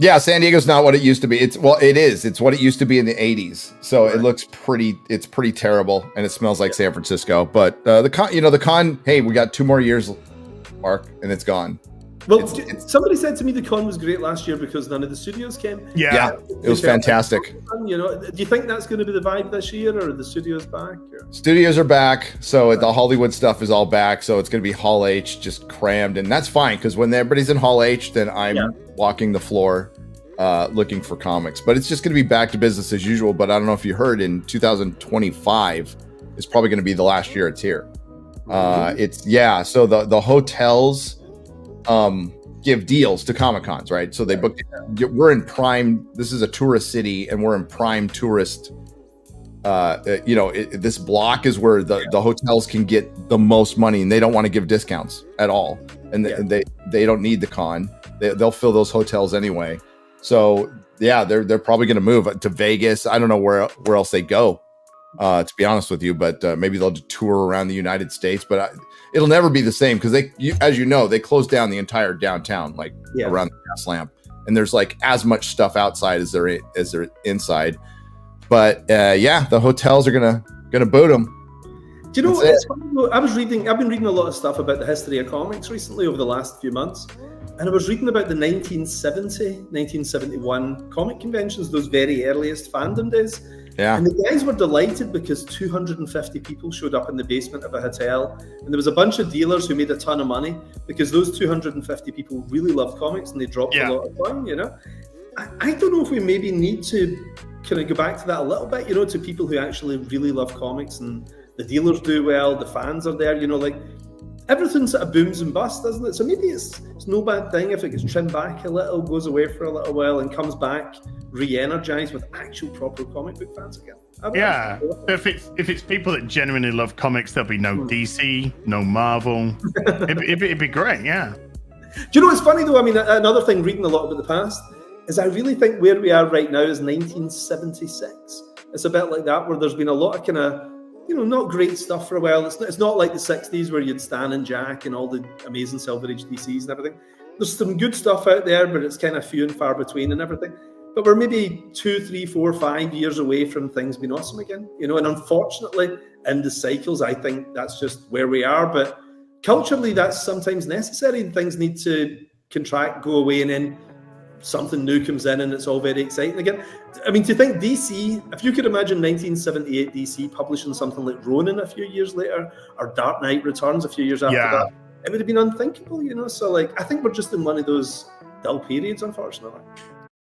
Yeah, San Diego's not what it used to be. It is. It's what it used to be in the 80s. So it looks it's pretty terrible, and it smells like San Francisco. But the con, hey, we got 2 more years, Mark, and it's gone. Well, somebody said to me the con was great last year because none of the studios came. Yeah, it was fantastic. Do you think that's going to be the vibe this year, or are the studios back? Studios are back, so the Hollywood stuff is all back. So it's going to be Hall H, just crammed, and that's fine because when everybody's in Hall H, then I'm walking the floor, looking for comics. But it's just going to be back to business as usual. But I don't know if you heard, in 2025 is probably going to be the last year it's here. So the hotels give deals to Comic Cons, right? So they book. We're in prime. This is a tourist city, and we're in prime tourist. This block is where the hotels can get the most money, and they don't want to give discounts at all. And they don't need the con. They'll fill those hotels anyway. So yeah, they're probably going to move to Vegas. I don't know where else they go, to be honest with you, but maybe they'll tour around the United States. But it'll never be the same because as you know, they closed down the entire downtown, around the gas lamp, and there's as much stuff outside as there inside. But the hotels are gonna boot them. Do you know what? It's funny, I've been reading a lot of stuff about the history of comics recently over the last few months, and I was reading about the 1970, 1971 comic conventions, those very earliest fandom days. Yeah. And the guys were delighted because 250 people showed up in the basement of a hotel, and there was a bunch of dealers who made a ton of money because those 250 people really loved comics and they dropped a lot of coin, I don't know if we maybe need to kind of go back to that a little bit, to people who actually really love comics, and the dealers do well, the fans are there, everything sort of booms and busts, doesn't it? So maybe it's no bad thing if it gets trimmed back a little, goes away for a little while, and comes back re-energized with actual proper comic book fans again. If it's people that genuinely love comics, there'll be no DC, no Marvel. It'd be great, yeah. Do you know what's funny though? I mean, another thing reading a lot about the past is I really think where we are right now is 1976. It's a bit like that, where there's been a lot of kind of, not great stuff for a while. It's not like the 60s where you'd Stan and Jack and all the amazing Silver Age DCs and everything. There's some good stuff out there, but it's kind of few and far between and everything. But we're maybe 2, 3, 4, 5 years away from things being awesome again. And unfortunately, in the cycles, I think that's just where we are. But culturally, that's sometimes necessary. Things need to contract, go away, and then something new comes in and it's all very exciting again. I mean, to think DC, if you could imagine 1978 DC publishing something like Ronin a few years later, or Dark Knight Returns a few years after that, it would have been unthinkable, So I think we're just in one of those dull periods, unfortunately.